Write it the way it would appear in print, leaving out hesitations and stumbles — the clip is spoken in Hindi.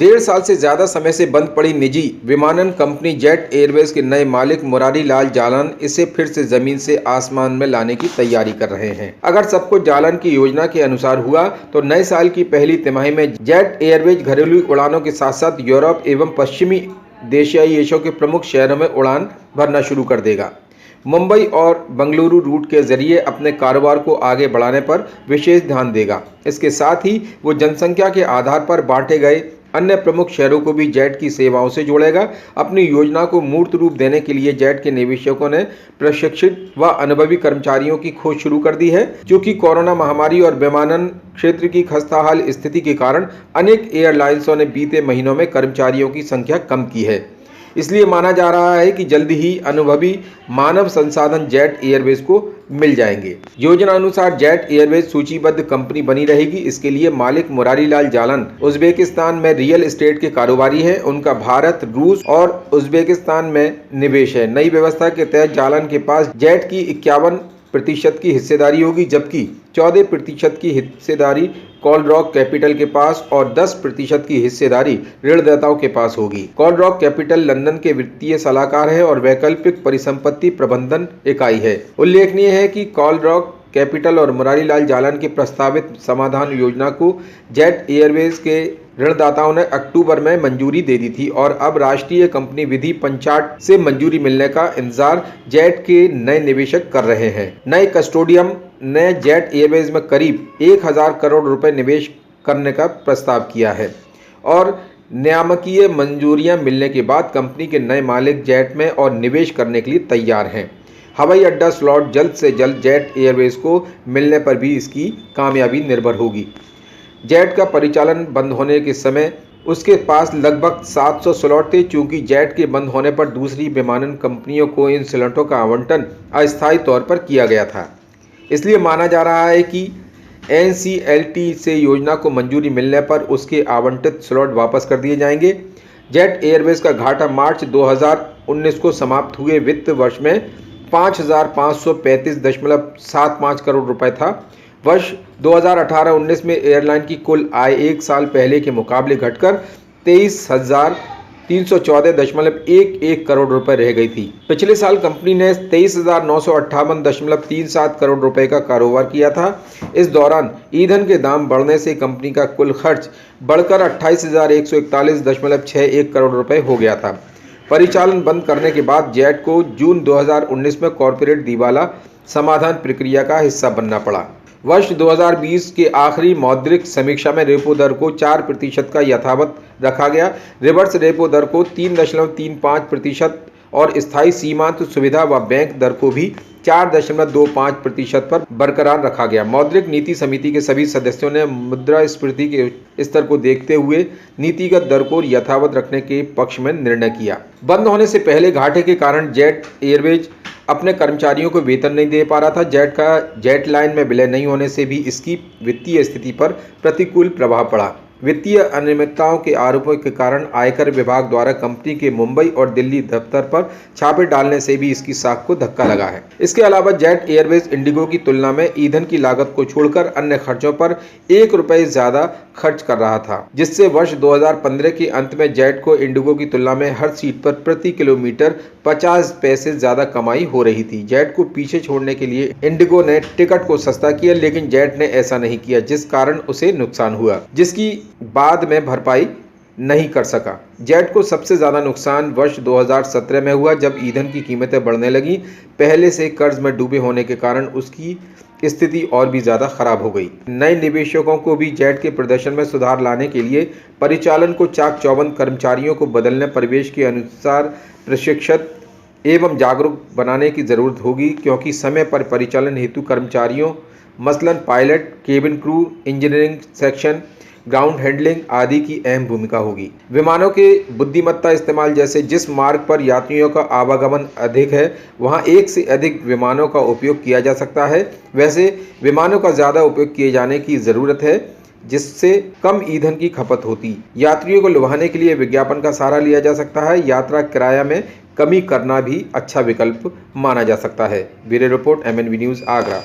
1.5 साल से ज्यादा समय से बंद पड़ी निजी विमानन कंपनी जेट एयरवेज के नए मालिक मुरारी लाल जालन इसे फिर से जमीन से आसमान में लाने की तैयारी कर रहे हैं। अगर सब कुछ जालन की योजना के अनुसार हुआ तो नए साल की पहली तिमाही में जेट एयरवेज घरेलू उड़ानों के साथ साथ यूरोप एवं पश्चिमी एशियाई देशों के प्रमुख शहरों में उड़ान भरना शुरू कर देगा। मुंबई और बंगलुरु रूट के जरिए अपने कारोबार को आगे बढ़ाने पर विशेष ध्यान देगा। इसके साथ ही वो जनसंख्या के आधार पर बांटे गए अन्य प्रमुख शहरों को भी जेट की सेवाओं से जोड़ेगा। अपनी योजना को मूर्त रूप देने के लिए जेट के निवेशकों ने प्रशिक्षित व अनुभवी कर्मचारियों की खोज शुरू कर दी है। क्योंकि कोरोना महामारी और विमानन क्षेत्र की खस्ताहाल स्थिति के कारण अनेक एयरलाइंसों ने बीते महीनों में कर्मचारियों की संख्या कम की है, इसलिए माना जा रहा है कि जल्द ही अनुभवी मानव संसाधन जेट एयरवेज को मिल जाएंगे। योजना अनुसार जेट एयरवेज सूचीबद्ध कंपनी बनी रहेगी। इसके लिए मालिक मुरारी लाल जालन उज्बेकिस्तान में रियल एस्टेट के कारोबारी हैं। उनका भारत, रूस और उज्बेकिस्तान में निवेश है। नई व्यवस्था के तहत जालन के पास जेट की 51% की हिस्सेदारी होगी, जबकि 14% की हिस्सेदारी कॉल रॉक कैपिटल के पास और 10% की हिस्सेदारी ऋणदाताओं के पास होगी। कॉल रॉक कैपिटल लंदन के वित्तीय सलाहकार है और वैकल्पिक परिसंपत्ति प्रबंधन इकाई है। उल्लेखनीय है कि कॉल रॉक कैपिटल और मुरारी लाल जालन की प्रस्तावित समाधान योजना को जेट एयरवेज के ऋणदाताओं ने अक्टूबर में मंजूरी दे दी थी और अब राष्ट्रीय कंपनी विधि पंचाट से मंजूरी मिलने का इंतजार जेट के नए निवेशक कर रहे हैं। नए कस्टोडियम ने जेट एयरवेज में करीब 1000 करोड़ रुपए निवेश करने का प्रस्ताव किया है और नियामकीय मंजूरियां मिलने के बाद कंपनी के नए मालिक जेट में और निवेश करने के लिए तैयार हैं। हवाई अड्डा स्लॉट जल्द से जल्द जेट एयरवेज को मिलने पर भी इसकी कामयाबी निर्भर होगी। जेट का परिचालन बंद होने के समय उसके पास लगभग 700 स्लॉट थे। चूंकि जेट के बंद होने पर दूसरी विमानन कंपनियों को इन स्लॉटों का आवंटन अस्थायी तौर पर किया गया था, इसलिए माना जा रहा है कि NCLT से योजना को मंजूरी मिलने पर उसके आवंटित स्लॉट वापस कर दिए जाएंगे। जेट एयरवेज का घाटा मार्च 2019 को समाप्त हुए वित्त वर्ष में 5,535.75 करोड़ रुपए था। वर्ष 2018-19 में एयरलाइन की कुल आय 1 साल पहले के मुकाबले घटकर 23,314.11 करोड़ रुपए रह गई थी। पिछले साल कंपनी ने 23,958.37 करोड़ रुपए का कारोबार किया था। इस दौरान ईंधन के दाम बढ़ने से कंपनी का कुल खर्च बढ़कर 28,141.61 करोड़ रुपए हो गया था। परिचालन बंद करने के बाद जेट को जून 2019 में कॉर्पोरेट दिवाला समाधान प्रक्रिया का हिस्सा बनना पड़ा। वर्ष 2020 के आखिरी मौद्रिक समीक्षा में रेपो दर को 4% का यथावत रखा गया। रिवर्स रेपो दर को 3.35% और स्थायी सीमांत सुविधा व बैंक दर को भी 4.25% पर बरकरार रखा गया। मौद्रिक नीति समिति के सभी सदस्यों ने मुद्रास्फीति के स्तर को देखते हुए नीतिगत दर को यथावत रखने के पक्ष में निर्णय किया। बंद होने से पहले घाटे के कारण जेट एयरवेज अपने कर्मचारियों को वेतन नहीं दे पा रहा था। जेट लाइन में विलय नहीं होने से भी इसकी वित्तीय स्थिति पर प्रतिकूल प्रभाव पड़ा। वित्तीय अनियमितताओं के आरोपों के कारण आयकर विभाग द्वारा कंपनी के मुंबई और दिल्ली दफ्तर पर छापे डालने से भी इसकी साख को धक्का लगा है। इसके अलावा जेट एयरवेज इंडिगो की तुलना में ईंधन की लागत को छोड़कर अन्य खर्चों पर 1 रुपये ज्यादा खर्च कर रहा था, जिससे वर्ष 2015 के अंत में जेट को इंडिगो की तुलना में हर सीट पर प्रति किलोमीटर 50 पैसे ज्यादा कमाई हो रही थी। जेट को पीछे छोड़ने के लिए इंडिगो ने टिकट को सस्ता किया, लेकिन जेट ने ऐसा नहीं किया, जिस कारण उसे नुकसान हुआ, जिसकी बाद में भरपाई नहीं कर सका। जेट को सबसे ज्यादा नुकसान वर्ष 2017 में हुआ, जब ईंधन की कीमतें बढ़ने लगी। पहले से कर्ज में डूबे होने के कारण उसकी स्थिति और भी ज्यादा खराब हो गई। नए निवेशकों को भी जेट के प्रदर्शन में सुधार लाने के लिए परिचालन को चाक चौबंद कर्मचारियों को बदलने, परिवेश के अनुसार प्रशिक्षित एवं जागरूक बनाने की जरूरत होगी, क्योंकि समय पर परिचालन हेतु कर्मचारियों मसलन pilot, cabin crew, engineering section, ground handling आदि की अहम भूमिका होगी। विमानों के बुद्धिमत्ता इस्तेमाल, जैसे जिस मार्ग पर यात्रियों का आवागमन अधिक है वहां एक से अधिक विमानों का उपयोग किया जा सकता है। वैसे विमानों का ज़्यादा उपयोग किए जाने की ज़रूरत है, जिससे कम ईंधन की खपत होती। यात्रियों को लुभाने के लिए विज्ञापन का सहारा लिया जा सकता है। यात्रा किराया में कमी करना भी अच्छा विकल्प माना जा सकता है। Bureau report, MNV news, Agra.